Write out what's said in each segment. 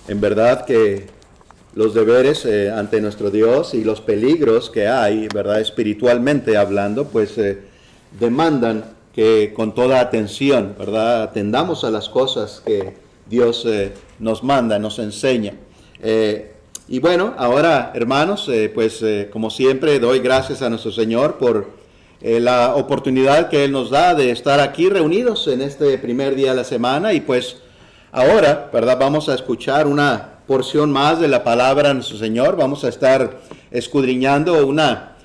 En verdad que los deberes ante nuestro Dios y los peligros que hay, ¿verdad? Espiritualmente hablando, pues demandan que con toda atención, ¿verdad? Atendamos a las cosas que Dios nos manda, nos enseña. Y bueno, ahora, hermanos, como siempre, doy gracias a nuestro Señor por la oportunidad que Él nos da de estar aquí reunidos en este primer día de la semana. Y pues ahora, ¿verdad? Vamos a escuchar una porción más de la palabra de nuestro Señor. Vamos a estar escudriñando una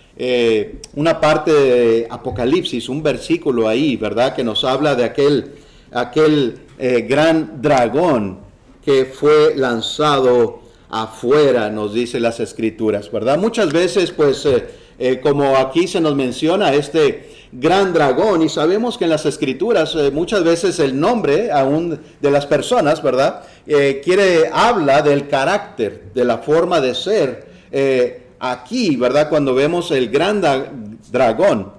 parte de Apocalipsis, un versículo ahí, ¿verdad? Que nos habla de aquel gran dragón que fue lanzado afuera, nos dice las Escrituras, ¿verdad? Muchas veces, pues, como aquí se nos menciona este gran dragón, y sabemos que en las Escrituras muchas veces el nombre aún de las personas, ¿verdad? Habla del carácter, de la forma de ser. Aquí, ¿verdad? Cuando vemos el gran dragón,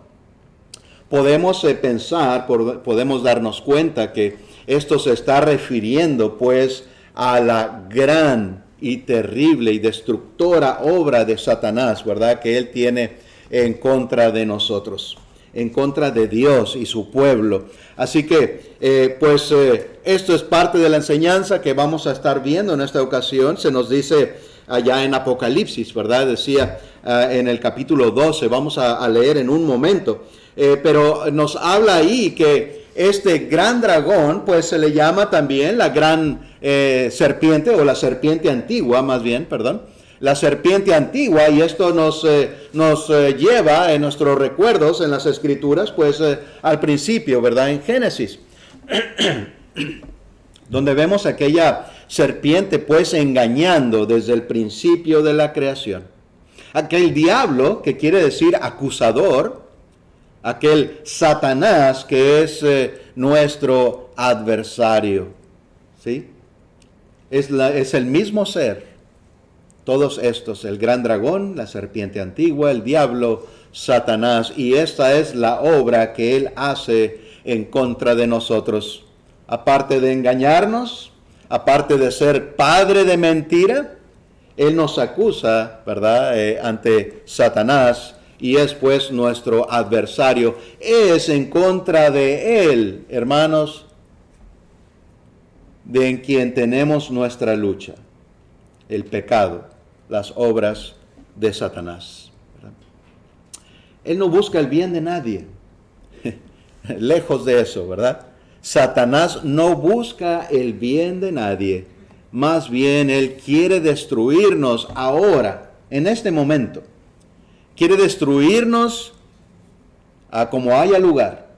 podemos pensar, podemos darnos cuenta que esto se está refiriendo pues a la gran y terrible y destructora obra de Satanás, ¿verdad? Que él tiene en contra de nosotros, en contra de Dios y su pueblo. Así que, esto es parte de la enseñanza que vamos a estar viendo en esta ocasión. Se nos dice allá en Apocalipsis, ¿verdad? Decía en el capítulo 12, vamos a leer en un momento. Pero nos habla ahí que este gran dragón, pues se le llama también la gran serpiente, o la serpiente antigua, más bien, perdón. La serpiente antigua, y esto nos lleva en nuestros recuerdos en las Escrituras, pues al principio, ¿verdad? En Génesis, donde vemos aquella serpiente pues engañando desde el principio de la creación. Aquel diablo, que quiere decir acusador, aquel Satanás que es nuestro adversario, ¿sí? Es el mismo ser. Todos estos, el gran dragón, la serpiente antigua, el diablo, Satanás, y esta es la obra que él hace en contra de nosotros. Aparte de engañarnos, aparte de ser padre de mentira, él nos acusa, ¿verdad?, ante Satanás, y es pues nuestro adversario. Es en contra de él, hermanos, de en quien tenemos nuestra lucha, el pecado, las obras de Satanás, ¿verdad? Él no busca el bien de nadie, lejos de eso, ¿verdad? Satanás no busca el bien de nadie, más bien él quiere destruirnos ahora, en este momento. Quiere destruirnos a como haya lugar,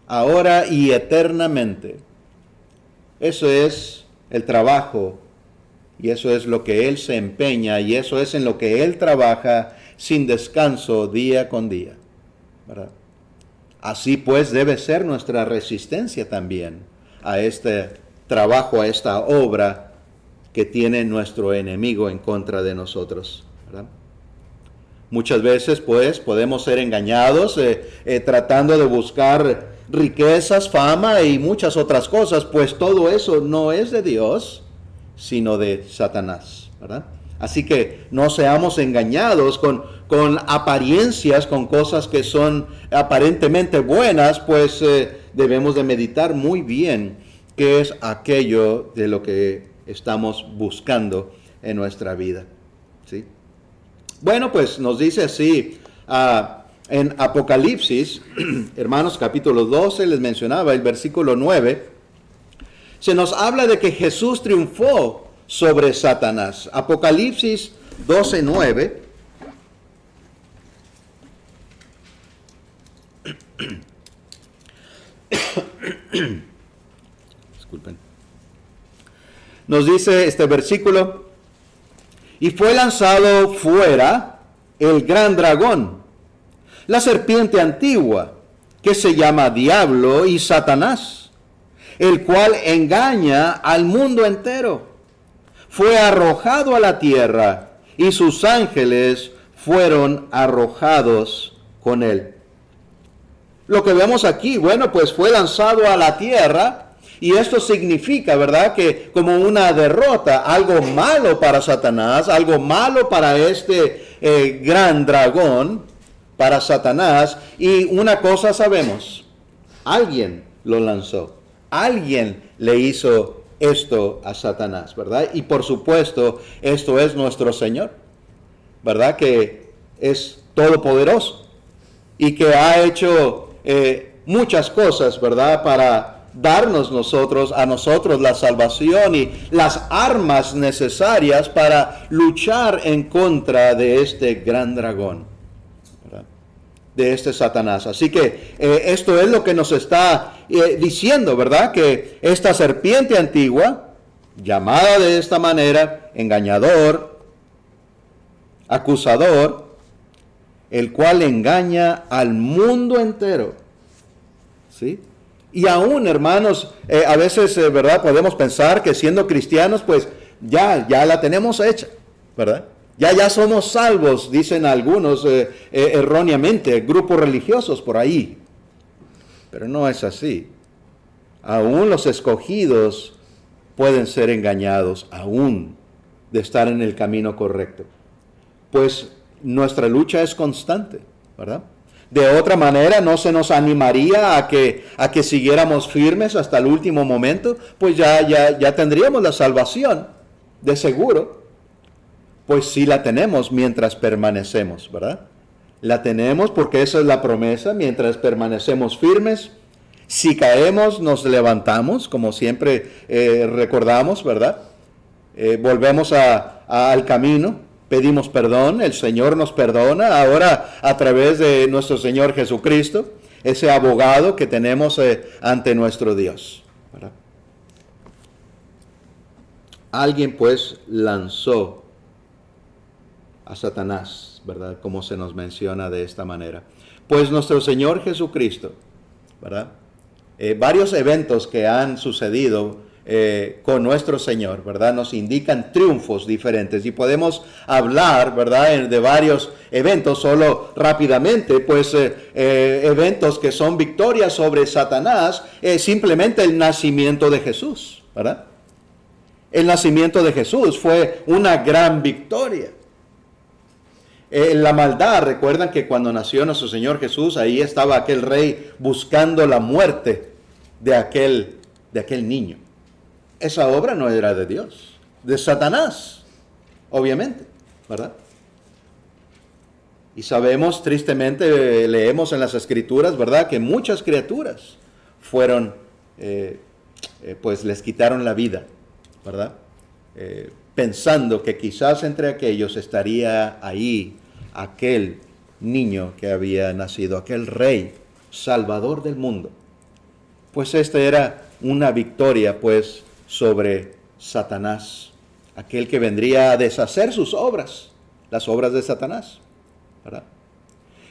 ahora y eternamente. Eso es el trabajo, y eso es lo que él se empeña, y eso es en lo que él trabaja sin descanso día con día, ¿verdad? Así pues debe ser nuestra resistencia también a este trabajo, a esta obra que tiene nuestro enemigo en contra de nosotros, ¿verdad? Muchas veces pues podemos ser engañados tratando de buscar riquezas, fama y muchas otras cosas, pues todo eso no es de Dios, sino de Satanás, ¿verdad? Así que no seamos engañados con apariencias, con cosas que son aparentemente buenas, pues debemos de meditar muy bien qué es aquello de lo que estamos buscando en nuestra vida, ¿sí? Bueno, pues nos dice así en Apocalipsis, hermanos, capítulo 12, les mencionaba el versículo 9, se nos habla de que Jesús triunfó sobre Satanás. Apocalipsis 12, 9. Disculpen. Nos dice este versículo: y fue lanzado fuera el gran dragón, la serpiente antigua, que se llama Diablo y Satanás, el cual engaña al mundo entero. Fue arrojado a la tierra, y sus ángeles fueron arrojados con él. Lo que vemos aquí, bueno, pues fue lanzado a la tierra, Y esto significa, ¿verdad?, que como una derrota, algo malo para Satanás, algo malo para este gran dragón, para Satanás. Y una cosa sabemos, alguien lo lanzó, alguien le hizo esto a Satanás, ¿verdad? Y por supuesto, esto es nuestro Señor, ¿verdad?, que es todopoderoso y que ha hecho muchas cosas, ¿verdad?, para darnos a nosotros la salvación y las armas necesarias para luchar en contra de este gran dragón, ¿verdad?, de este Satanás. Así que esto es lo que nos está diciendo, ¿verdad?, que esta serpiente antigua, llamada de esta manera, engañador, acusador, el cual engaña al mundo entero, ¿sí? Y aún, hermanos, a veces, ¿verdad?, podemos pensar que siendo cristianos, pues ya la tenemos hecha, ¿verdad? Ya somos salvos, dicen algunos erróneamente, grupos religiosos por ahí. Pero no es así. Aún los escogidos pueden ser engañados, aún de estar en el camino correcto. Pues nuestra lucha es constante, ¿verdad? De otra manera, no se nos animaría a que siguiéramos firmes hasta el último momento, pues ya tendríamos la salvación, de seguro. Pues sí la tenemos mientras permanecemos, ¿verdad? La tenemos porque esa es la promesa, mientras permanecemos firmes. Si caemos, nos levantamos, como siempre recordamos, ¿verdad? Volvemos al camino. Pedimos perdón, el Señor nos perdona, ahora a través de nuestro Señor Jesucristo, ese abogado que tenemos ante nuestro Dios, ¿verdad? Alguien pues lanzó a Satanás, ¿verdad?, como se nos menciona de esta manera. Pues nuestro Señor Jesucristo, ¿verdad? Varios eventos que han sucedido con nuestro Señor, ¿verdad?, nos indican triunfos diferentes y podemos hablar, ¿verdad?, de varios eventos solo rápidamente, pues eventos que son victorias sobre Satanás, simplemente el nacimiento de Jesús, ¿verdad? El nacimiento de Jesús fue una gran victoria. La maldad, recuerdan que cuando nació nuestro Señor Jesús, ahí estaba aquel rey buscando la muerte de aquel niño. Esa obra no era de Dios, de Satanás, obviamente, ¿verdad? Y sabemos, tristemente, leemos en las Escrituras, ¿verdad?, que muchas criaturas fueron, pues les quitaron la vida, ¿verdad? Pensando que quizás entre aquellos estaría ahí aquel niño que había nacido, aquel rey, salvador del mundo. Pues esta era una victoria, pues, sobre Satanás, aquel que vendría a deshacer sus obras, las obras de Satanás, ¿verdad?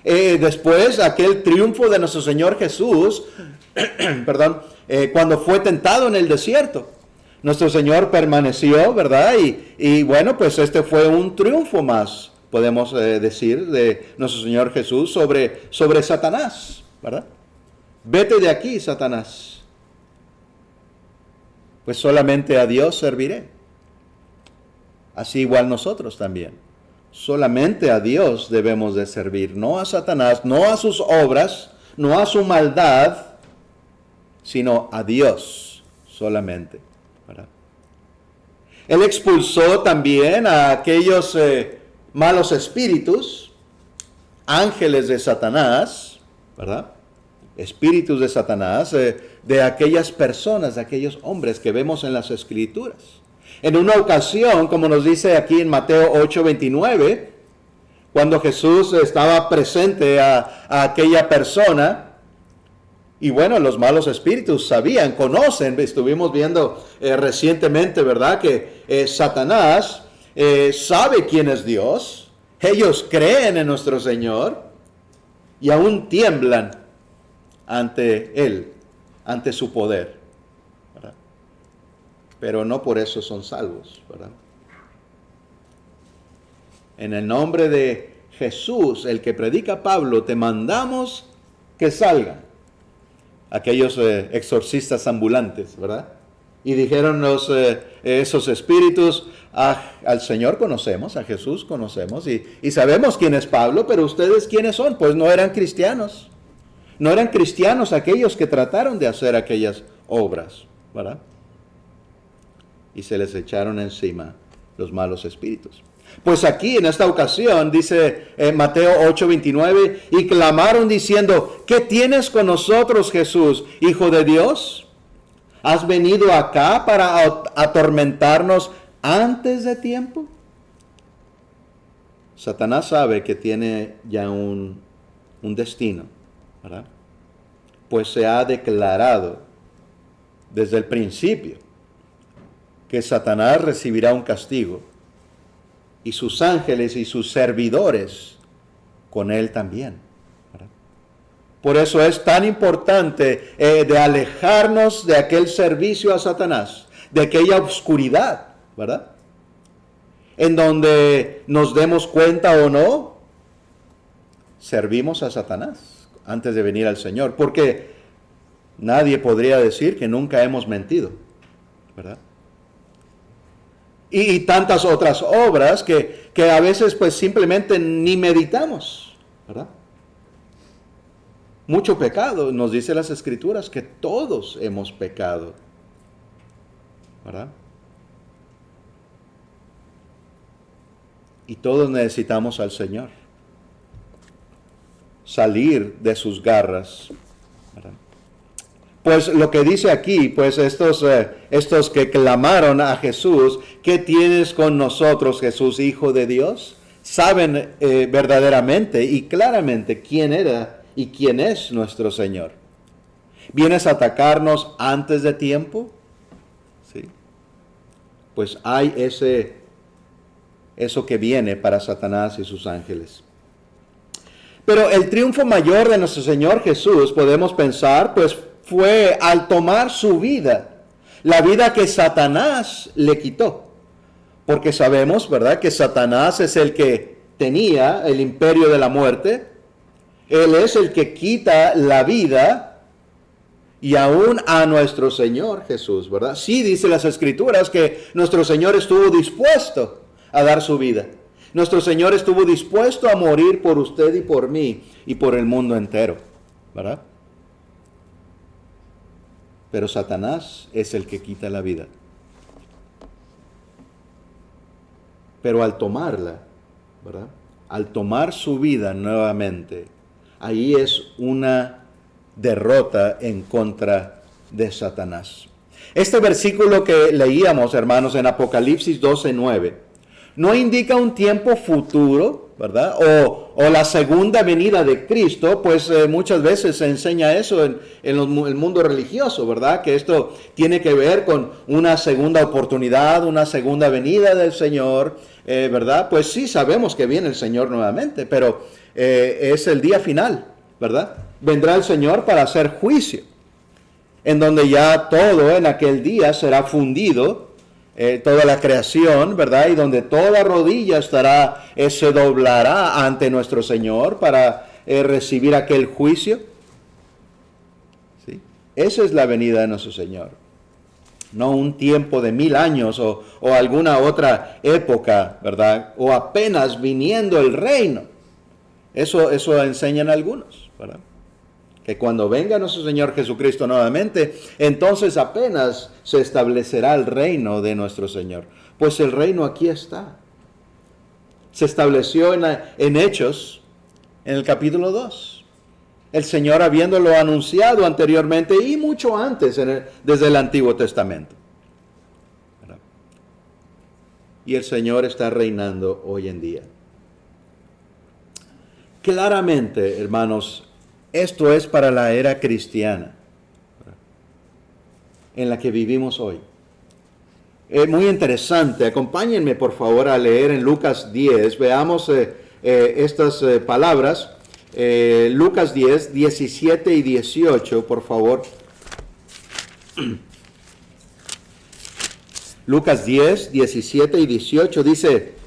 Después, aquel triunfo de nuestro Señor Jesús, perdón, cuando fue tentado en el desierto. Nuestro Señor permaneció, ¿verdad? Y bueno, pues este fue un triunfo más, podemos decir, de nuestro Señor Jesús sobre Satanás, ¿verdad? Vete de aquí, Satanás. Pues solamente a Dios serviré. Así igual nosotros también. Solamente a Dios debemos de servir, no a Satanás, no a sus obras, no a su maldad, sino a Dios solamente, ¿verdad? Él expulsó también a aquellos malos espíritus, ángeles de Satanás, ¿verdad? Espíritus de Satanás, de aquellas personas, de aquellos hombres que vemos en las Escrituras. En una ocasión, como nos dice aquí en Mateo 8:29, cuando Jesús estaba presente a aquella persona, y bueno, los malos espíritus sabían, conocen, estuvimos viendo recientemente, ¿verdad?, que Satanás sabe quién es Dios, ellos creen en nuestro Señor y aún tiemblan ante Él, ante su poder, ¿verdad? Pero no por eso son salvos, ¿verdad? En el nombre de Jesús, el que predica Pablo, te mandamos que salgan. aquellos exorcistas ambulantes, ¿verdad? Y dijeron esos espíritus, al Señor conocemos, a Jesús conocemos, y sabemos quién es Pablo, pero ustedes quiénes son. Pues no eran cristianos. No eran cristianos aquellos que trataron de hacer aquellas obras, ¿verdad? Y se les echaron encima los malos espíritus. Pues aquí en esta ocasión dice Mateo 8:29, y clamaron diciendo, ¿qué tienes con nosotros, Jesús, Hijo de Dios? ¿Has venido acá para atormentarnos antes de tiempo? Satanás sabe que tiene ya un destino, ¿verdad? Pues se ha declarado desde el principio que Satanás recibirá un castigo, y sus ángeles y sus servidores con él también, ¿verdad? Por eso es tan importante de alejarnos de aquel servicio a Satanás, de aquella oscuridad, ¿verdad? En donde nos demos cuenta o no, servimos a Satanás antes de venir al Señor, porque nadie podría decir que nunca hemos mentido, ¿verdad? Y tantas otras obras que a veces pues simplemente ni meditamos, ¿verdad? Mucho pecado, nos dice las Escrituras que todos hemos pecado, ¿verdad? Y todos necesitamos al Señor, salir de sus garras, ¿verdad? Pues lo que dice aquí, pues estos que clamaron a Jesús, ¿qué tienes con nosotros, Jesús, Hijo de Dios? Saben verdaderamente y claramente quién era y quién es nuestro Señor. ¿Vienes a atacarnos antes de tiempo? Sí. Pues hay eso que viene para Satanás y sus ángeles. Pero el triunfo mayor de nuestro Señor Jesús, podemos pensar, pues fue al tomar su vida, la vida que Satanás le quitó. Porque sabemos, ¿verdad?, que Satanás es el que tenía el imperio de la muerte. Él es el que quita la vida, y aún a nuestro Señor Jesús, ¿verdad? Sí, dice las Escrituras que nuestro Señor estuvo dispuesto a dar su vida. Nuestro Señor estuvo dispuesto a morir por usted y por mí y por el mundo entero, ¿verdad? Pero Satanás es el que quita la vida. Pero al tomarla, ¿verdad?, al tomar su vida nuevamente, ahí es una derrota en contra de Satanás. Este versículo que leíamos, hermanos, en Apocalipsis 12:9, no indica un tiempo futuro, ¿verdad? O la segunda venida de Cristo, pues muchas veces se enseña eso en el mundo religioso, ¿verdad? Que esto tiene que ver con una segunda oportunidad, una segunda venida del Señor, ¿verdad? Pues sí, sabemos que viene el Señor nuevamente, pero es el día final, ¿verdad? Vendrá el Señor para hacer juicio, en donde ya todo en aquel día será fundido, toda la creación, ¿verdad? Y donde toda rodilla se doblará ante nuestro Señor para recibir aquel juicio. ¿Sí? Esa es la venida de nuestro Señor. No un tiempo de 1000 años o alguna otra época, ¿verdad? O apenas viniendo el reino. Eso enseñan algunos, ¿verdad? Que cuando venga nuestro Señor Jesucristo nuevamente, entonces apenas se establecerá el reino de nuestro Señor. Pues el reino aquí está. Se estableció en Hechos, en el capítulo 2. El Señor habiéndolo anunciado anteriormente y mucho antes, desde el Antiguo Testamento. ¿Verdad? Y el Señor está reinando hoy en día. Claramente, hermanos, esto es para la era cristiana en la que vivimos hoy. Es muy interesante. Acompáñenme, por favor, a leer en Lucas 10. Veamos estas palabras. Lucas 10, 17 y 18, por favor. Lucas 10, 17 y 18 dice: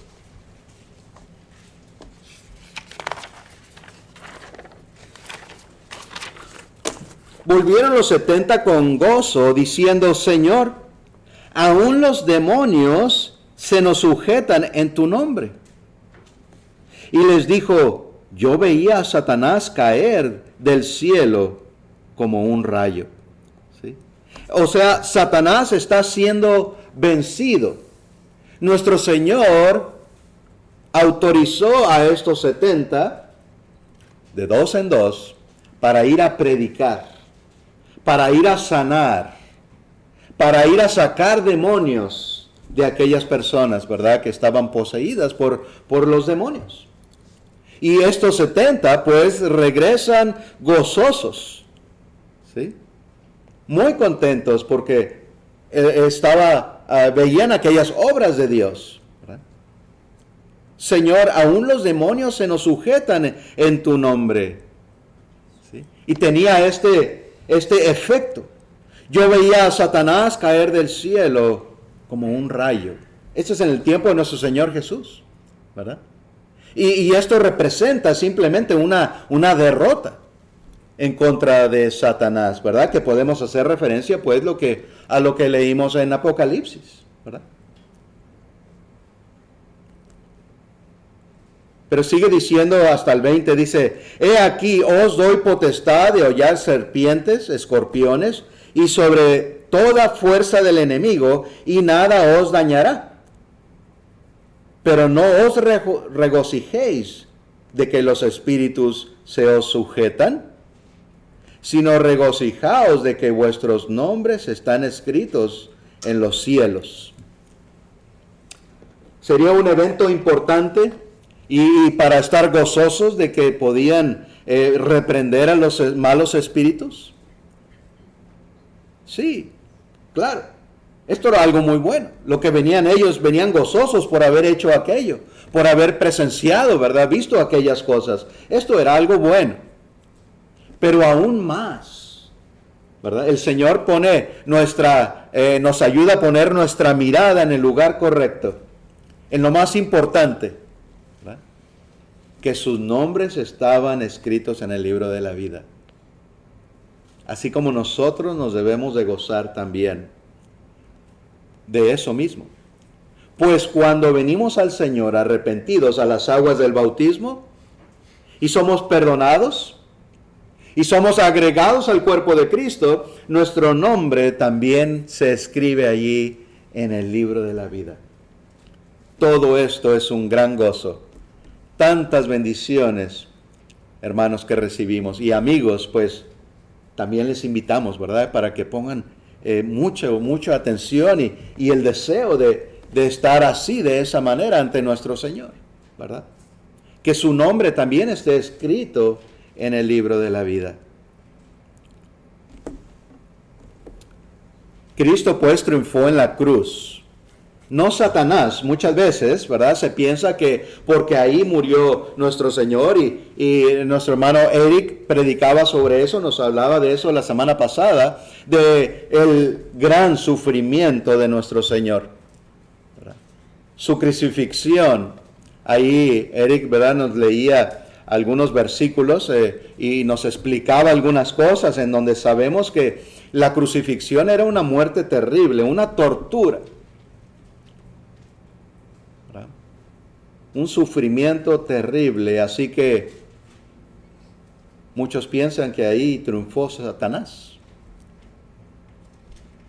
volvieron los 70 con gozo, diciendo, Señor, aún los demonios se nos sujetan en tu nombre. Y les dijo, yo veía a Satanás caer del cielo como un rayo. ¿Sí? O sea, Satanás está siendo vencido. Nuestro Señor autorizó a estos 70, de dos en dos, para ir a predicar, para ir a sanar, para ir a sacar demonios de aquellas personas, ¿verdad?, que estaban poseídas por los demonios. Y estos 70 pues regresan gozosos, ¿sí? Muy contentos porque veían aquellas obras de Dios, ¿verdad? Señor, aún los demonios se nos sujetan en tu nombre, ¿sí? Y tenía este efecto. Yo veía a Satanás caer del cielo como un rayo. Este es en el tiempo de nuestro Señor Jesús, ¿verdad? Y esto representa simplemente una derrota en contra de Satanás, ¿verdad? Que podemos hacer referencia pues a lo que leímos en Apocalipsis, ¿verdad? Pero sigue diciendo hasta el 20, dice, he aquí os doy potestad de hollar serpientes, escorpiones, y sobre toda fuerza del enemigo, y nada os dañará. Pero no os regocijéis de que los espíritus se os sujetan, sino regocijaos de que vuestros nombres están escritos en los cielos. Sería un evento importante y para estar gozosos de que podían reprender a los malos espíritus. Sí, claro. Esto era algo muy bueno. Lo que ellos venían gozosos por haber hecho aquello, por haber presenciado, ¿verdad? Visto aquellas cosas. Esto era algo bueno. Pero aún más, ¿verdad? El Señor nos ayuda a poner nuestra mirada en el lugar correcto, en lo más importante, ¿verdad? Que sus nombres estaban escritos en el libro de la vida. Así como nosotros nos debemos de gozar también de eso mismo. Pues cuando venimos al Señor arrepentidos a las aguas del bautismo y somos perdonados y somos agregados al cuerpo de Cristo, nuestro nombre también se escribe allí en el libro de la vida. Todo esto es un gran gozo. Tantas bendiciones, hermanos, que recibimos. Y amigos, pues también les invitamos, ¿verdad?, para que pongan mucha atención y el deseo de estar así, de esa manera ante nuestro Señor, ¿verdad? Que su nombre también esté escrito en el libro de la vida. Cristo pues triunfó en la cruz. No Satanás. Muchas veces, ¿verdad?, se piensa que porque ahí murió nuestro Señor y nuestro hermano Eric predicaba sobre eso, nos hablaba de eso la semana pasada, de el gran sufrimiento de nuestro Señor, ¿verdad? Su crucifixión. Ahí Eric, ¿verdad?, nos leía algunos versículos y nos explicaba algunas cosas en donde sabemos que la crucifixión era una muerte terrible, una tortura. Un sufrimiento terrible, así que muchos piensan que ahí triunfó Satanás.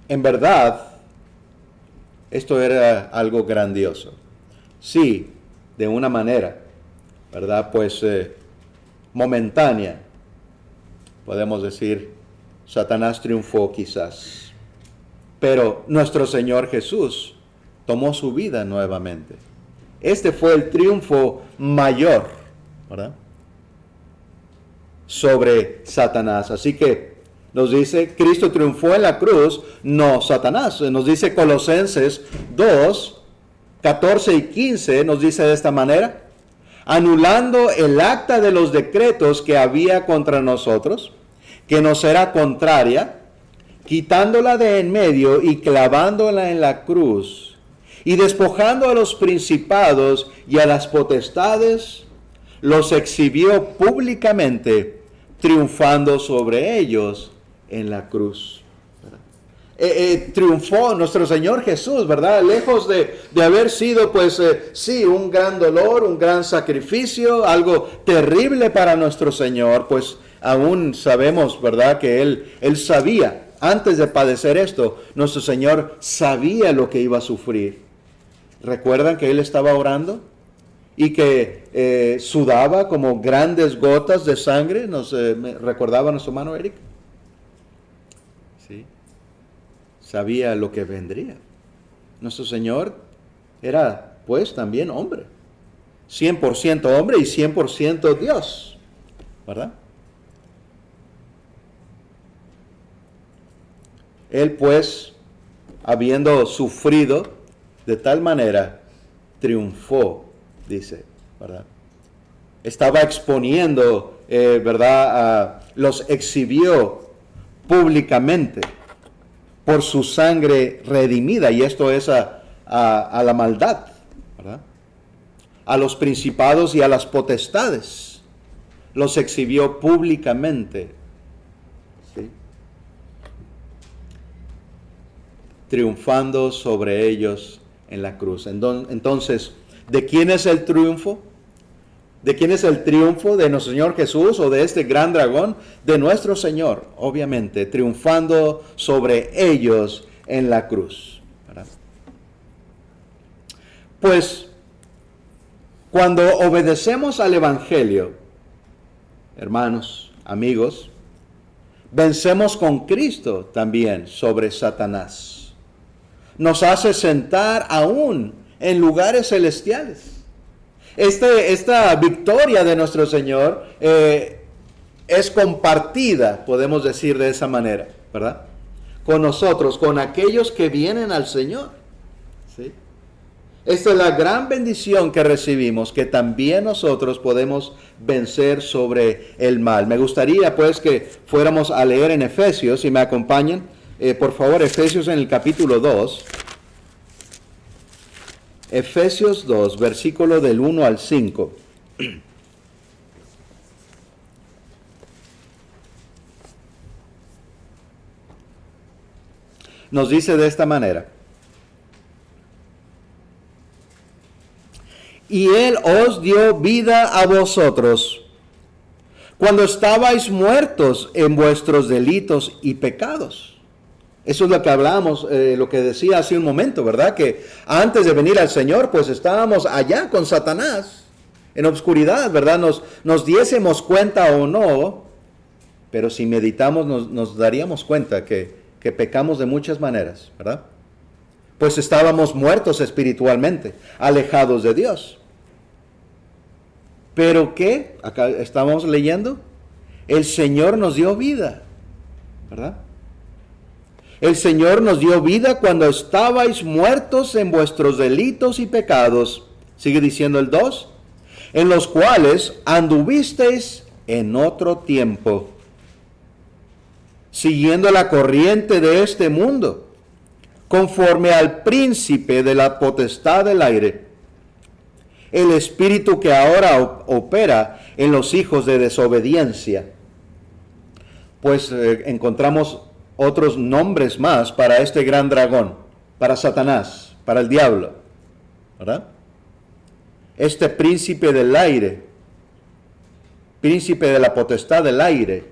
En verdad, esto era algo grandioso. Sí, de una manera, ¿verdad?, pues momentánea, podemos decir, Satanás triunfó quizás. Pero nuestro Señor Jesús tomó su vida nuevamente. Este fue el triunfo mayor, ¿verdad?, sobre Satanás. Así que nos dice, Cristo triunfó en la cruz, no Satanás. Nos dice Colosenses 2, 14 y 15, nos dice de esta manera, anulando el acta de los decretos que había contra nosotros, que nos era contraria, quitándola de en medio y clavándola en la cruz, y despojando a los principados y a las potestades, los exhibió públicamente, triunfando sobre ellos en la cruz. Triunfó nuestro Señor Jesús, ¿verdad? Lejos de haber sido, pues, sí, un gran dolor, un gran sacrificio, algo terrible para nuestro Señor, pues aún sabemos, ¿verdad? Que Él sabía, antes de padecer esto, nuestro Señor sabía lo que iba a sufrir. ¿Recuerdan que Él estaba orando? Y que sudaba como grandes gotas de sangre. ¿Me recordaba nuestro hermano Eric? Sí. Sabía lo que vendría. Nuestro Señor era, pues, también hombre. 100% hombre y 100% Dios. ¿Verdad? Él, pues, habiendo sufrido de tal manera, triunfó, dice, ¿verdad? Estaba exponiendo, ¿verdad? Los exhibió públicamente por su sangre redimida, y esto es a la maldad, ¿verdad? A los principados y a las potestades, los exhibió públicamente, ¿sí? Triunfando sobre ellos en la cruz. Entonces, ¿de quién es el triunfo? ¿De quién es el triunfo? ¿De nuestro Señor Jesús o de este gran dragón? De nuestro Señor, obviamente, triunfando sobre ellos en la cruz, ¿verdad? Pues, cuando obedecemos al Evangelio, hermanos, amigos, vencemos con Cristo también sobre Satanás. Nos hace sentar aún en lugares celestiales. Esta victoria de nuestro Señor es compartida, podemos decir de esa manera, ¿verdad? Con nosotros, con aquellos que vienen al Señor, ¿sí? Esta es la gran bendición que recibimos, que también nosotros podemos vencer sobre el mal. Me gustaría, pues, que fuéramos a leer en Efesios, si me acompañan, por favor, Efesios en el capítulo 2. Efesios 2, versículo del 1 al 5. Nos dice de esta manera: y Él os dio vida a vosotros, cuando estabais muertos en vuestros delitos y pecados. Eso es lo que hablamos, lo que decía hace un momento, ¿verdad? Que antes de venir al Señor, pues estábamos allá con Satanás, en obscuridad, ¿verdad? Nos diésemos cuenta o no, pero si meditamos nos daríamos cuenta que pecamos de muchas maneras, ¿verdad? Pues estábamos muertos espiritualmente, alejados de Dios. ¿Pero qué? Acá estamos leyendo, el Señor nos dio vida, ¿verdad? El Señor nos dio vida cuando estabais muertos en vuestros delitos y pecados. Sigue diciendo el 2. En los cuales anduvisteis en otro tiempo, siguiendo la corriente de este mundo, conforme al príncipe de la potestad del aire, el espíritu que ahora opera en los hijos de desobediencia. Pues encontramos otros nombres más para este gran dragón, para Satanás, para el diablo, ¿verdad? Este príncipe del aire, príncipe de la potestad del aire,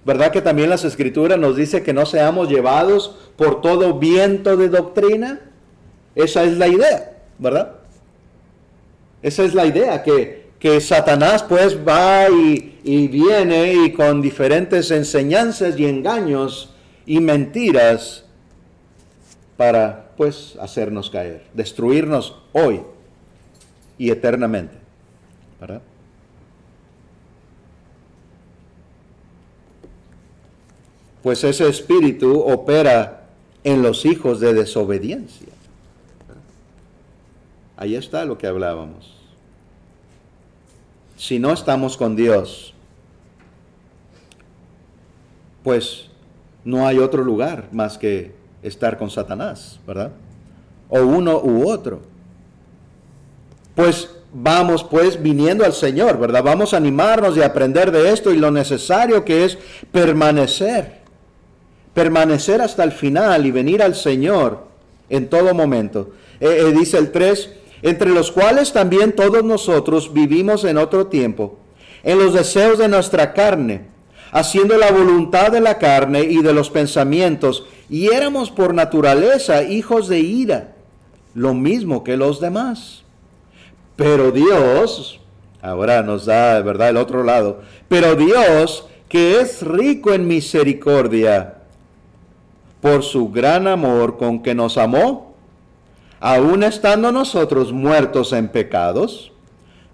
¿verdad? Que también las Escrituras nos dice que no seamos llevados por todo viento de doctrina. Esa es la idea, ¿verdad? Esa es la idea, que Satanás pues va y viene y con diferentes enseñanzas y engaños y mentiras para pues hacernos caer, destruirnos hoy y eternamente, ¿verdad? Pues ese espíritu opera en los hijos de desobediencia. Ahí está lo que hablábamos. Si no estamos con Dios, pues no hay otro lugar más que estar con Satanás, ¿verdad? O uno u otro. Pues vamos pues viniendo al Señor, ¿verdad? Vamos a animarnos y aprender de esto y lo necesario que es permanecer permanecer hasta el final y venir al Señor en todo momento. Dice el 3, entre los cuales también todos nosotros vivimos en otro tiempo, en los deseos de nuestra carne, haciendo la voluntad de la carne y de los pensamientos, y éramos por naturaleza hijos de ira, lo mismo que los demás. Pero Dios, ahora nos da, ¿verdad?, el otro lado, pero Dios, que es rico en misericordia, por su gran amor con que nos amó, aun estando nosotros muertos en pecados,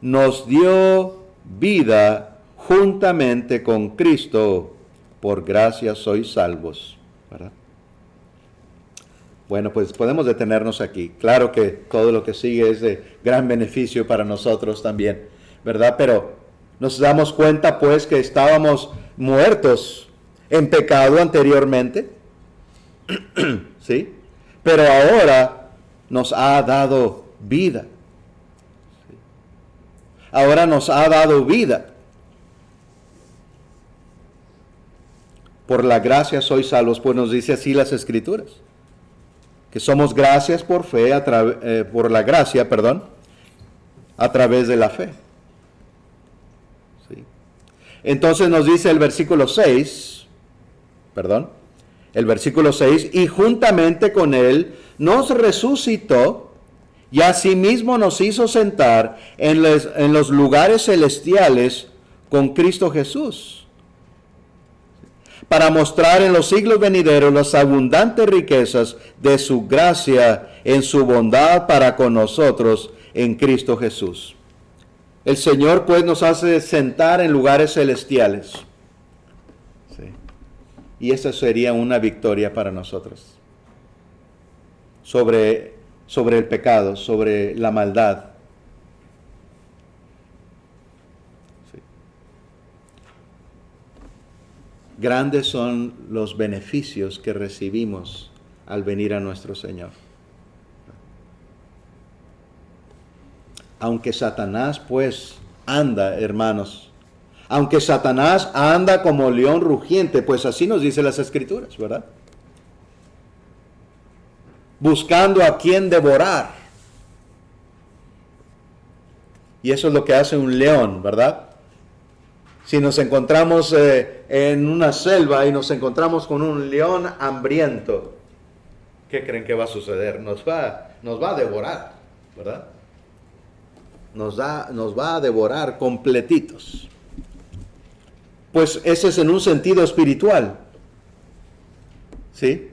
nos dio vida juntamente con Cristo. Por gracia sois salvos, ¿verdad? Bueno, pues podemos detenernos aquí. Claro que todo lo que sigue es de gran beneficio para nosotros también, ¿verdad? Pero nos damos cuenta pues que estábamos muertos en pecado anteriormente, ¿sí? Pero ahora nos ha dado vida. Ahora nos ha dado vida. Por la gracia sois salvos, pues nos dice así las Escrituras, que somos gracias por fe, por la gracia, a través de la fe. ¿Sí? Entonces nos dice el versículo 6, y juntamente con él nos resucitó y asimismo nos hizo sentar en los lugares celestiales con Cristo Jesús, para mostrar en los siglos venideros las abundantes riquezas de su gracia en su bondad para con nosotros en Cristo Jesús. El Señor pues nos hace sentar en lugares celestiales. ¿Sí? Y esa sería una victoria para nosotros. Sobre el pecado, sobre la maldad. Grandes son los beneficios que recibimos al venir a nuestro Señor. Aunque Satanás pues anda, hermanos, aunque Satanás anda como león rugiente, pues así nos dice las Escrituras, ¿verdad? Buscando a quien devorar. Y eso es lo que hace un león, ¿verdad? Si nos encontramos en una selva y nos encontramos con un león hambriento, ¿qué creen que va a suceder? Nos va a devorar, ¿verdad? Nos va a devorar completitos. Pues ese es en un sentido espiritual. ¿Sí?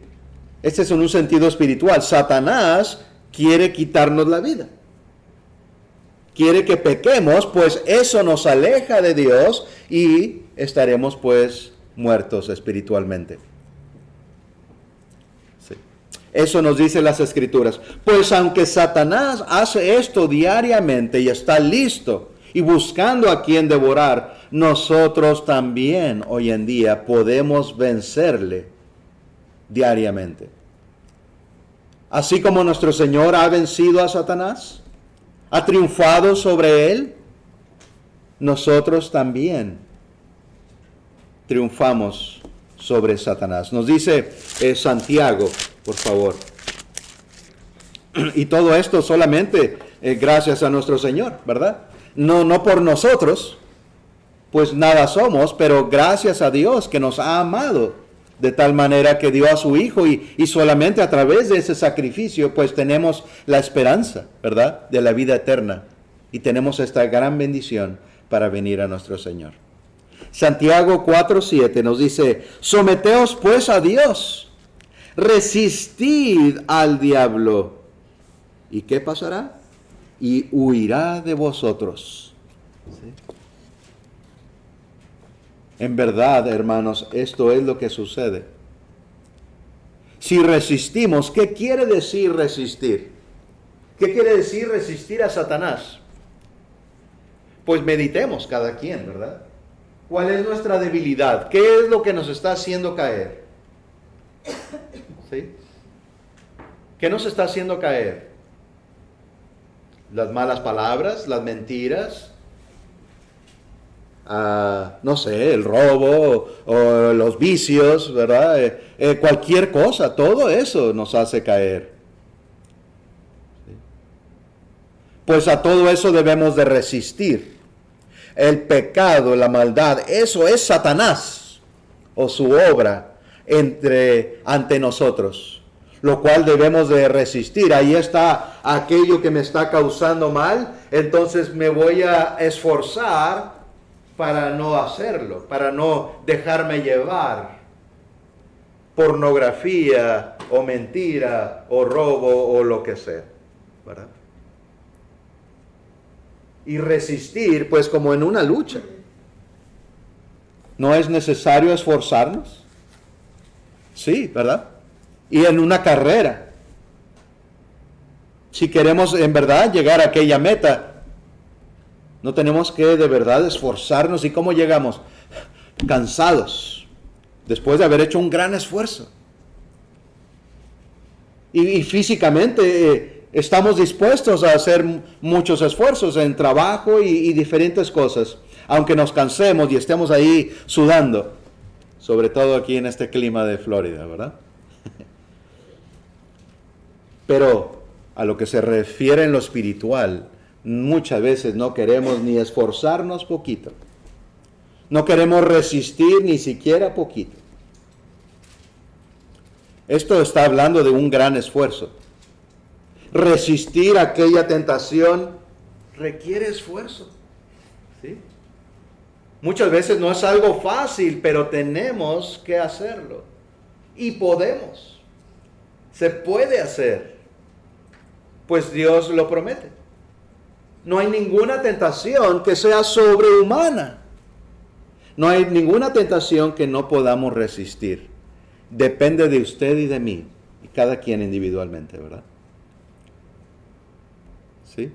Este es en un sentido espiritual. Satanás quiere quitarnos la vida. Quiere que pequemos, pues eso nos aleja de Dios y estaremos pues muertos espiritualmente. Sí. Eso nos dice las Escrituras. Pues aunque Satanás hace esto diariamente y está listo y buscando a quien devorar, nosotros también hoy en día podemos vencerle diariamente. Así como nuestro Señor ha vencido a Satanás, ha triunfado sobre él, nosotros también triunfamos sobre Satanás. Nos dice Santiago, por favor. Y todo esto solamente gracias a nuestro Señor, ¿verdad? No por nosotros, pues nada somos, pero gracias a Dios que nos ha amado de tal manera que dio a su Hijo y solamente a través de ese sacrificio pues tenemos la esperanza, ¿verdad?, de la vida eterna y tenemos esta gran bendición para venir a nuestro Señor. Santiago 4:7 nos dice, someteos pues a Dios, resistid al diablo. ¿Y qué pasará? Y huirá de vosotros. ¿Sí? En verdad, hermanos, esto es lo que sucede. Si resistimos, ¿qué quiere decir resistir? ¿Qué quiere decir resistir a Satanás? Pues meditemos cada quien, ¿verdad? ¿Cuál es nuestra debilidad? ¿Qué es lo que nos está haciendo caer? ¿Sí? ¿Qué nos está haciendo caer? Las malas palabras, las mentiras, no sé, el robo o los vicios, ¿verdad? Cualquier cosa, todo eso nos hace caer. Pues a todo eso debemos de resistir. El pecado, la maldad, eso es Satanás o su obra ante nosotros, lo cual debemos de resistir. Ahí está aquello que me está causando mal, entonces me voy a esforzar para no hacerlo, para no dejarme llevar. Pornografía o mentira o robo o lo que sea, ¿verdad? Y resistir, pues como en una lucha. ¿No es necesario esforzarnos? Sí, ¿verdad? Y en una carrera. Si queremos en verdad llegar a aquella meta, no tenemos que de verdad esforzarnos. ¿Y cómo llegamos? Cansados, después de haber hecho un gran esfuerzo. Y físicamente estamos dispuestos a hacer muchos esfuerzos en trabajo y diferentes cosas, aunque nos cansemos y estemos ahí sudando, sobre todo aquí en este clima de Florida, ¿verdad? Pero a lo que se refiere en lo espiritual, muchas veces no queremos ni esforzarnos poquito, no queremos resistir ni siquiera poquito. Esto está hablando de un gran esfuerzo. Resistir aquella tentación requiere esfuerzo. ¿Sí? Muchas veces no es algo fácil, pero tenemos que hacerlo. Y podemos. Se puede hacer. Pues Dios lo promete. No hay ninguna tentación que sea sobrehumana. No hay ninguna tentación que no podamos resistir. Depende de usted y de mí. Y cada quien individualmente, ¿verdad? ¿Sí?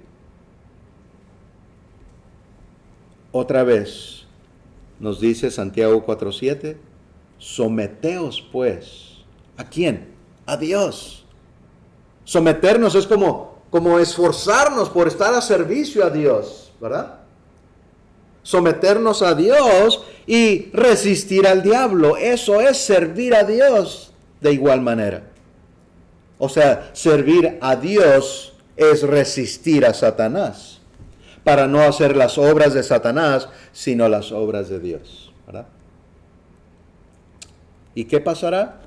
Otra vez nos dice Santiago 4:7, someteos pues. ¿A quién? A Dios. Someternos es como esforzarnos por estar a servicio a Dios, ¿verdad? Someternos a Dios y resistir al diablo. Eso es servir a Dios de igual manera. O sea, servir a Dios es resistir a Satanás, para no hacer las obras de Satanás, sino las obras de Dios, ¿verdad? ¿Y qué pasará?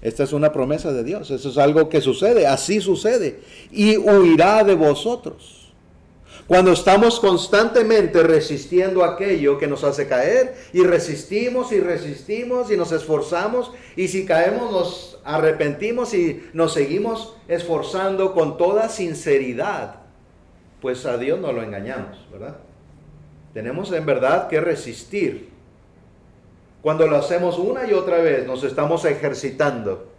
Esta es una promesa de Dios, eso es algo que sucede, así sucede, y huirá de vosotros. Cuando estamos constantemente resistiendo aquello que nos hace caer, y resistimos y resistimos y nos esforzamos, y si caemos nos arrepentimos y nos seguimos esforzando con toda sinceridad, pues a Dios no lo engañamos, ¿verdad? Tenemos en verdad que resistir. Cuando lo hacemos una y otra vez, nos estamos ejercitando.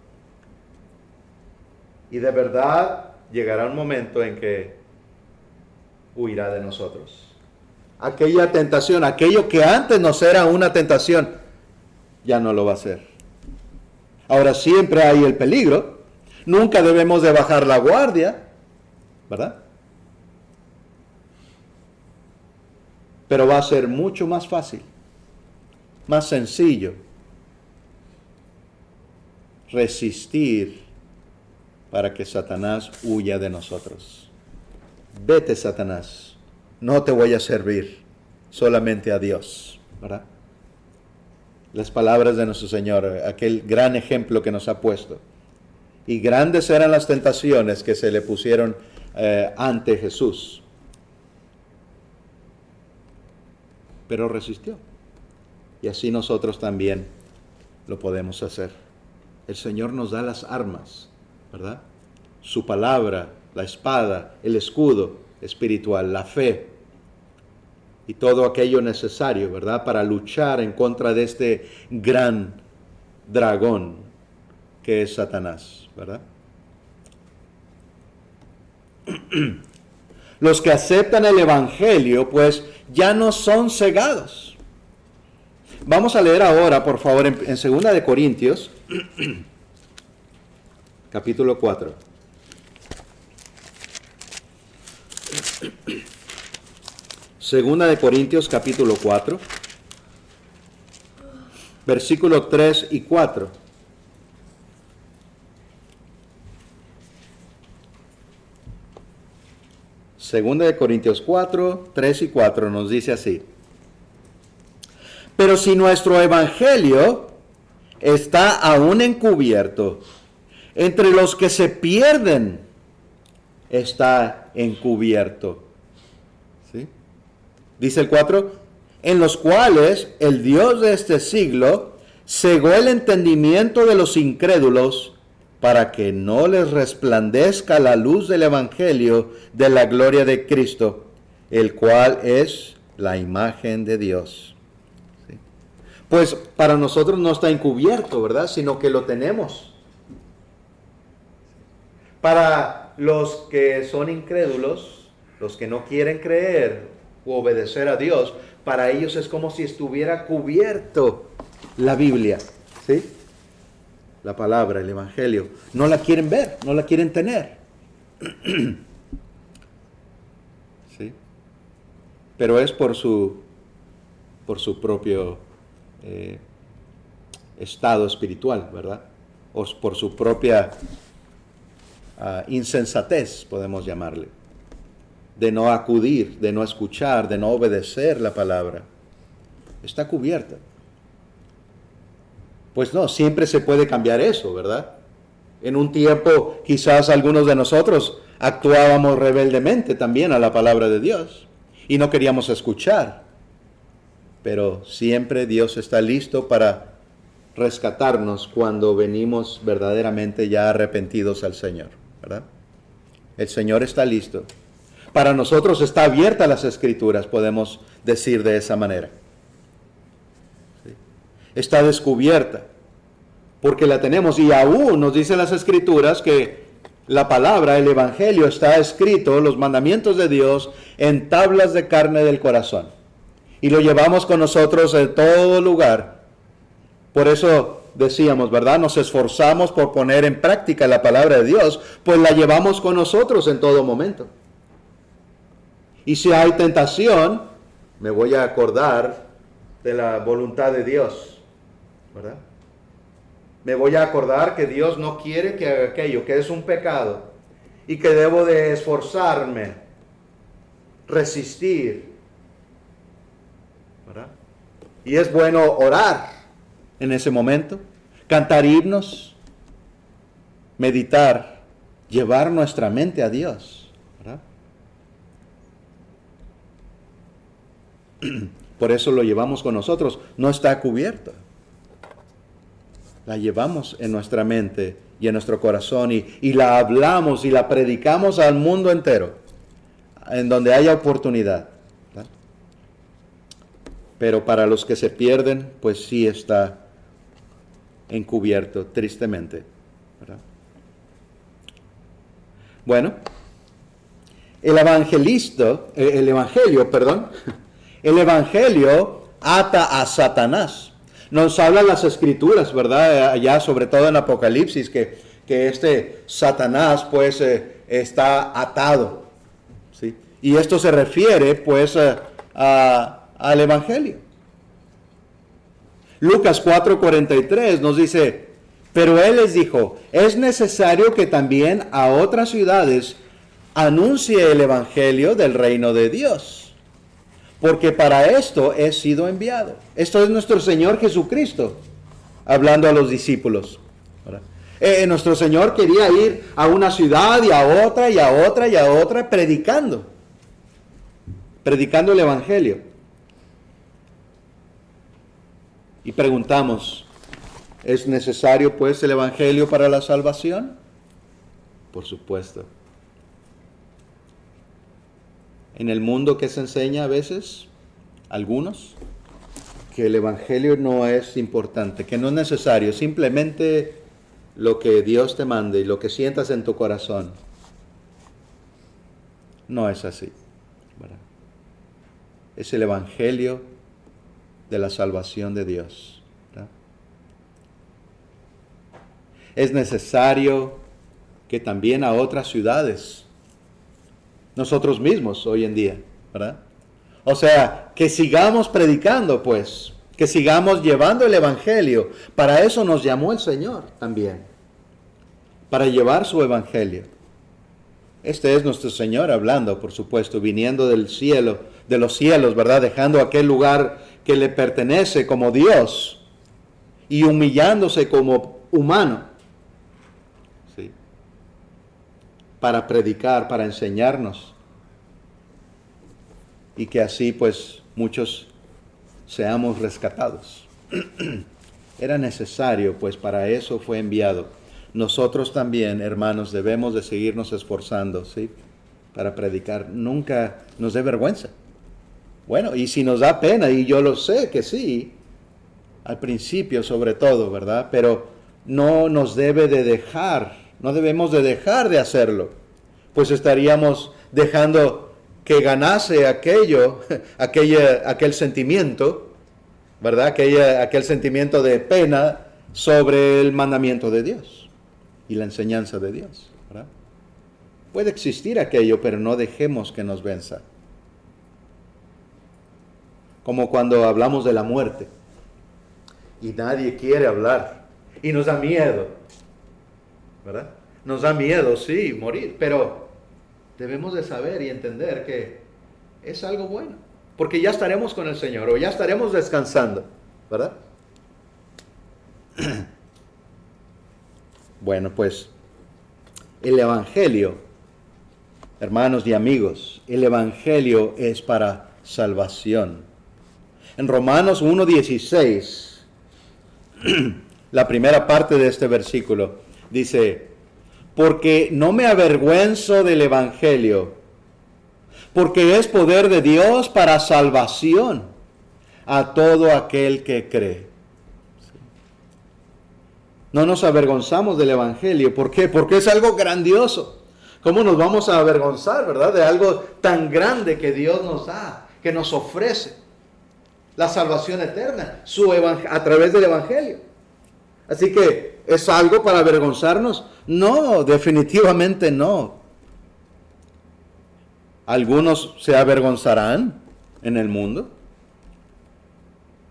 Y de verdad llegará un momento en que huirá de nosotros. Aquella tentación, aquello que antes nos era una tentación, ya no lo va a ser. Ahora siempre hay el peligro. Nunca debemos de bajar la guardia, ¿verdad? Pero va a ser mucho más fácil, más sencillo, resistir para que Satanás huya de nosotros. Vete, Satanás, no te voy a servir, solamente a Dios, ¿verdad? Las palabras de nuestro Señor, aquel gran ejemplo que nos ha puesto. Y grandes eran las tentaciones que se le pusieron ante Jesús. Pero resistió. Y así nosotros también lo podemos hacer. El Señor nos da las armas, ¿verdad? Su palabra, la espada, el escudo espiritual, la fe y todo aquello necesario, ¿verdad? Para luchar en contra de este gran dragón que es Satanás, ¿verdad? Los que aceptan el Evangelio, pues ya no son cegados. Vamos a leer ahora, por favor, en 2 de Corintios, capítulo 4. Segunda de Corintios capítulo 4, versículos 3 y 4. Segunda de Corintios 4, 3 y 4 nos dice así. Pero si nuestro evangelio está aún encubierto, entre los que se pierden está encubierto. ¿Sí? Dice el 4, en los cuales el Dios de este siglo cegó el entendimiento de los incrédulos para que no les resplandezca la luz del evangelio de la gloria de Cristo, el cual es la imagen de Dios. ¿Sí? Pues para nosotros no está encubierto, ¿verdad? Sino que lo tenemos. Para los que son incrédulos, los que no quieren creer u obedecer a Dios, para ellos es como si estuviera cubierto la Biblia, ¿sí? La palabra, el evangelio. No la quieren ver, no la quieren tener. ¿Sí? Pero es por su propio estado espiritual, ¿verdad? O por su propia insensatez, podemos llamarle, de no acudir, de no escuchar, de no obedecer la palabra. Está cubierta. Pues no, siempre se puede cambiar eso, ¿verdad? En un tiempo quizás algunos de nosotros actuábamos rebeldemente también a la palabra de Dios y no queríamos escuchar. Pero siempre Dios está listo para rescatarnos cuando venimos verdaderamente ya arrepentidos al Señor, ¿verdad? El Señor está listo. Para nosotros está abierta las Escrituras, podemos decir de esa manera. ¿Sí? Está descubierta, porque la tenemos, y aún nos dicen las Escrituras que la palabra, el Evangelio, está escrito, los mandamientos de Dios, en tablas de carne del corazón. Y lo llevamos con nosotros en todo lugar. Por eso decíamos, ¿verdad? Nos esforzamos por poner en práctica la palabra de Dios, pues la llevamos con nosotros en todo momento. Y si hay tentación, me voy a acordar de la voluntad de Dios, ¿verdad? Me voy a acordar que Dios no quiere que haga aquello, que es un pecado, y que debo de esforzarme, resistir, ¿verdad? Y es bueno orar en ese momento, cantar himnos, meditar, llevar nuestra mente a Dios, ¿verdad? Por eso lo llevamos con nosotros, no está cubierto. La llevamos en nuestra mente y en nuestro corazón y la hablamos y la predicamos al mundo entero, en donde haya oportunidad, ¿verdad? Pero para los que se pierden, pues sí está encubierto, tristemente, ¿verdad? Bueno, el evangelio ata a Satanás. Nos hablan las Escrituras, ¿verdad? Allá, sobre todo en Apocalipsis, que este Satanás, pues, está atado, ¿sí? Y esto se refiere, pues, al Evangelio. Lucas 4:43 nos dice, pero él les dijo, es necesario que también a otras ciudades anuncie el Evangelio del reino de Dios, porque para esto he sido enviado. Esto es nuestro Señor Jesucristo, hablando a los discípulos, ¿verdad? Nuestro Señor quería ir a una ciudad y a otra y a otra y a otra, predicando el Evangelio. Y preguntamos, ¿es necesario pues el Evangelio para la salvación? Por supuesto. En el mundo que se enseña a veces, algunos, que el Evangelio no es importante, que no es necesario, simplemente lo que Dios te mande y lo que sientas en tu corazón. No es así, ¿verdad? Es el Evangelio de la salvación de Dios, ¿verdad? Es necesario que también a otras ciudades, nosotros mismos hoy en día, ¿verdad? O sea, que sigamos predicando, pues, que sigamos llevando el Evangelio. Para eso nos llamó el Señor también, para llevar su Evangelio. Este es nuestro Señor hablando, por supuesto, viniendo del cielo, de los cielos, ¿verdad? Dejando aquel lugar que le pertenece como Dios y humillándose como humano, ¿sí? Para predicar, para enseñarnos. Y que así, pues, muchos seamos rescatados. Era necesario, pues para eso fue enviado. Nosotros también, hermanos, debemos de seguirnos esforzando, ¿sí? Para predicar. Nunca nos dé vergüenza. Bueno, y si nos da pena, y yo lo sé que sí, al principio sobre todo, ¿verdad? Pero no nos debe de dejar, no debemos de dejar de hacerlo, pues estaríamos dejando que ganase aquel sentimiento, ¿verdad? Aquel sentimiento de pena sobre el mandamiento de Dios y la enseñanza de Dios, ¿verdad? Puede existir aquello, pero no dejemos que nos venza. Como cuando hablamos de la muerte y nadie quiere hablar y nos da miedo, ¿verdad? Nos da miedo, sí, morir, pero debemos de saber y entender que es algo bueno, porque ya estaremos con el Señor o ya estaremos descansando, ¿verdad? Bueno, pues el Evangelio, hermanos y amigos, el Evangelio es para salvación. En Romanos 1:16, la primera parte de este versículo dice: porque no me avergüenzo del Evangelio, porque es poder de Dios para salvación a todo aquel que cree. No nos avergonzamos del Evangelio. ¿Por qué? Porque es algo grandioso. ¿Cómo nos vamos a avergonzar, verdad? De algo tan grande que Dios nos da, que nos ofrece. La salvación eterna, a través del Evangelio. Así que, ¿es algo para avergonzarnos? No, definitivamente no. Algunos se avergonzarán en el mundo,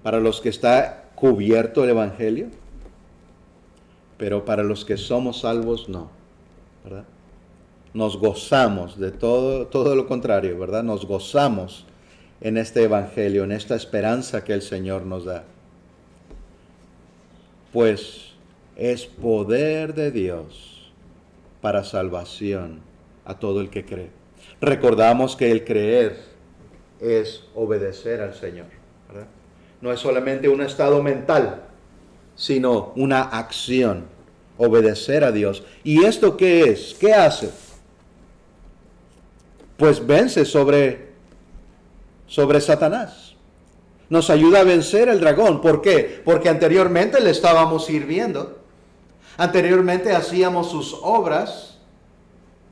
para los que está cubierto el Evangelio, pero para los que somos salvos, no, ¿verdad? Nos gozamos de todo lo contrario, ¿verdad? Nos gozamos en este Evangelio, en esta esperanza que el Señor nos da. Pues es poder de Dios para salvación a todo el que cree. Recordamos que el creer es obedecer al Señor, ¿verdad? No es solamente un estado mental, sino una acción, obedecer a Dios. ¿Y esto qué es? ¿Qué hace? Pues vence sobre Satanás. Nos ayuda a vencer el dragón. ¿Por qué? Porque anteriormente le estábamos sirviendo. Anteriormente hacíamos sus obras,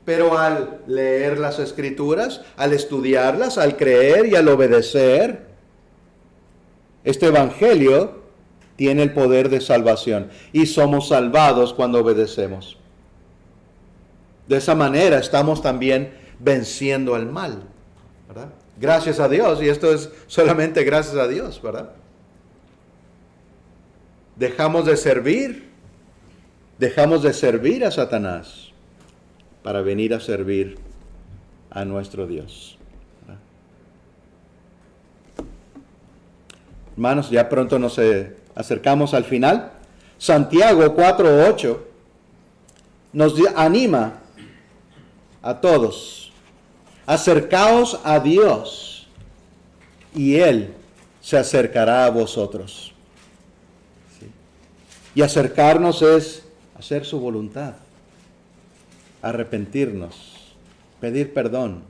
pero al leer las Escrituras, al estudiarlas, al creer y al obedecer, este Evangelio tiene el poder de salvación. Y somos salvados cuando obedecemos. De esa manera estamos también venciendo al mal, ¿verdad? Gracias a Dios, y esto es solamente gracias a Dios, ¿verdad? Dejamos de servir a Satanás para venir a servir a nuestro Dios, ¿verdad? Hermanos, ya pronto nos acercamos al final. Santiago 4:8 nos anima a todos: acercaos a Dios y Él se acercará a vosotros. ¿Sí? Y acercarnos es hacer su voluntad, arrepentirnos, pedir perdón,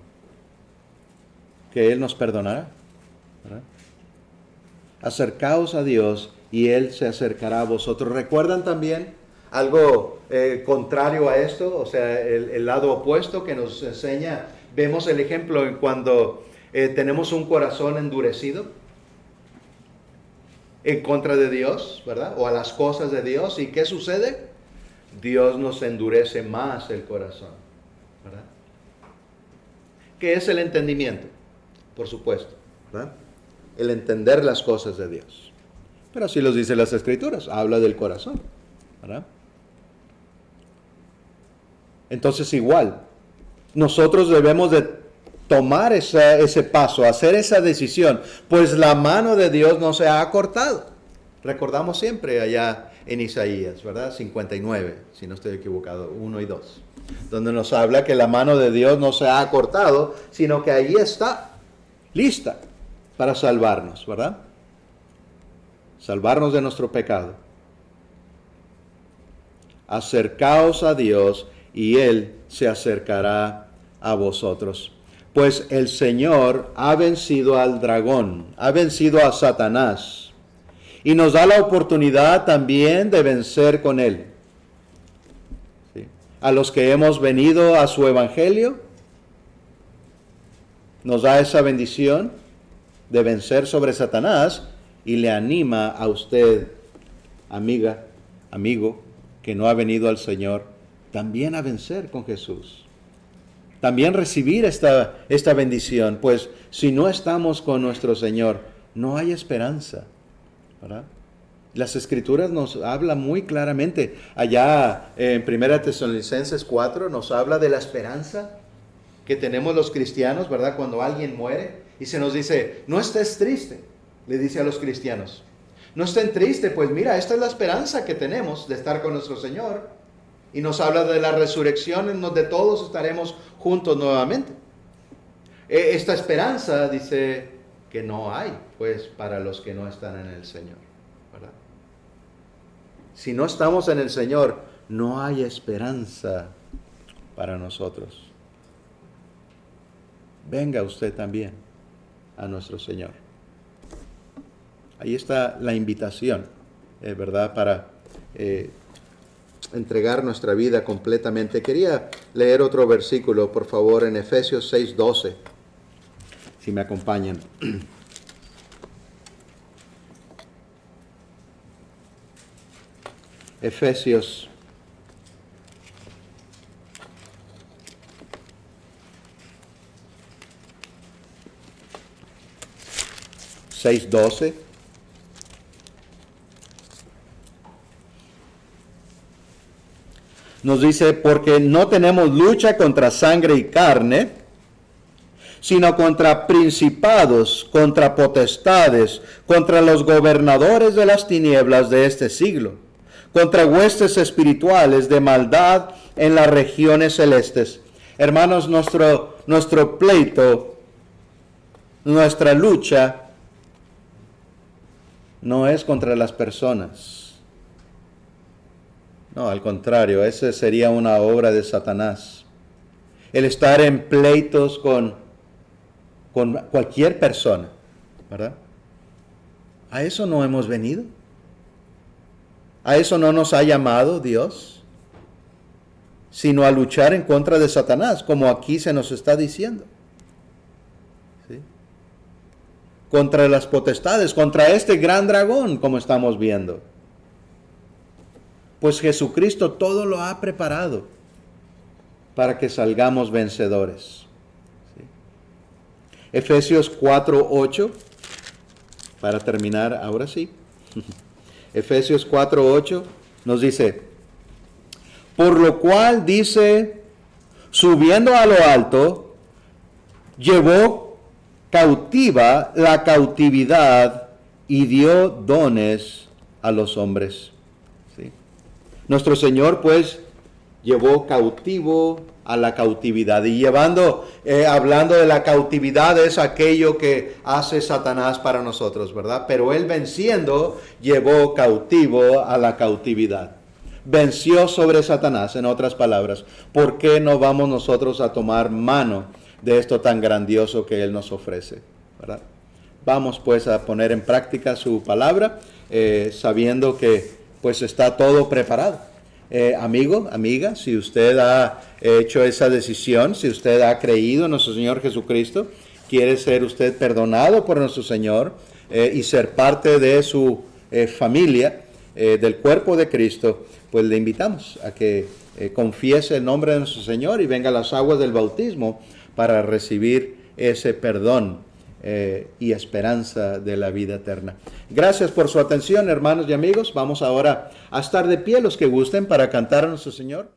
que Él nos perdonará, ¿verdad? Acercaos a Dios y Él se acercará a vosotros. ¿Recuerdan también algo contrario a esto? O sea, el lado opuesto que nos enseña. Vemos el ejemplo en cuando tenemos un corazón endurecido en contra de Dios, ¿verdad? O a las cosas de Dios. ¿Y qué sucede? Dios nos endurece más el corazón, ¿verdad? ¿Qué es el entendimiento? Por supuesto. ¿verdad? El entender las cosas de Dios. Pero así los dice las Escrituras, habla del corazón, ¿verdad? Entonces igual, nosotros debemos de tomar ese paso, hacer esa decisión, pues la mano de Dios no se ha cortado. Recordamos siempre allá en Isaías, ¿verdad? 59, si no estoy equivocado, 1 y 2, donde nos habla que la mano de Dios no se ha cortado, sino que ahí está, lista para salvarnos, ¿verdad? Salvarnos de nuestro pecado. Acercaos a Dios y Él se acercará a vosotros. Pues el Señor ha vencido al dragón, ha vencido a Satanás, y nos da la oportunidad también de vencer con Él. ¿Sí? A los que hemos venido a su Evangelio, nos da esa bendición de vencer sobre Satanás y le anima a usted, amiga, amigo, que no ha venido al Señor, también a vencer con Jesús. También recibir esta bendición, pues si no estamos con nuestro Señor, no hay esperanza, ¿verdad? Las Escrituras nos hablan muy claramente. Allá en 1 Tesalonicenses 4 nos habla de la esperanza que tenemos los cristianos, ¿verdad? Cuando alguien muere y se nos dice, no estés triste, le dice a los cristianos. No estén tristes, pues mira, esta es la esperanza que tenemos de estar con nuestro Señor. Y nos habla de la resurrección en donde todos estaremos juntos nuevamente. Esta esperanza dice que no hay, pues, para los que no están en el Señor, ¿verdad? Si no estamos en el Señor, no hay esperanza para nosotros. Venga usted también a nuestro Señor. Ahí está la invitación, ¿verdad? Para entregar nuestra vida completamente. Quería leer otro versículo, por favor, en Efesios 6:12, si me acompañan. Efesios 6:12. Nos dice, porque no tenemos lucha contra sangre y carne, sino contra principados, contra potestades, contra los gobernadores de las tinieblas de este siglo, contra huestes espirituales de maldad en las regiones celestes. Hermanos, nuestro pleito, nuestra lucha, no es contra las personas. No, al contrario, esa sería una obra de Satanás. El estar en pleitos con cualquier persona, ¿verdad? ¿A eso no hemos venido? ¿A eso no nos ha llamado Dios? Sino a luchar en contra de Satanás, como aquí se nos está diciendo. ¿Sí? Contra las potestades, contra este gran dragón, como estamos viendo. Pues Jesucristo todo lo ha preparado para que salgamos vencedores. ¿Sí? Efesios 4:8, para terminar ahora sí. Efesios 4:8 nos dice, por lo cual dice, subiendo a lo alto, llevó cautiva la cautividad y dio dones a los hombres. ¿Sí? Nuestro Señor, pues, llevó cautivo a la cautividad. Y hablando de la cautividad, es aquello que hace Satanás para nosotros, ¿verdad? Pero Él venciendo, llevó cautivo a la cautividad. Venció sobre Satanás, en otras palabras. ¿Por qué no vamos nosotros a tomar mano de esto tan grandioso que Él nos ofrece, ¿verdad? Vamos, pues, a poner en práctica su palabra, sabiendo que pues está todo preparado. Amigo, amiga, si usted ha hecho esa decisión, si usted ha creído en nuestro Señor Jesucristo, quiere ser usted perdonado por nuestro Señor y ser parte de su familia, del cuerpo de Cristo, pues le invitamos a que confiese el nombre de nuestro Señor y venga a las aguas del bautismo para recibir ese perdón y esperanza de la vida eterna. Gracias por su atención, hermanos y amigos. Vamos ahora a estar de pie los que gusten para cantar a nuestro Señor.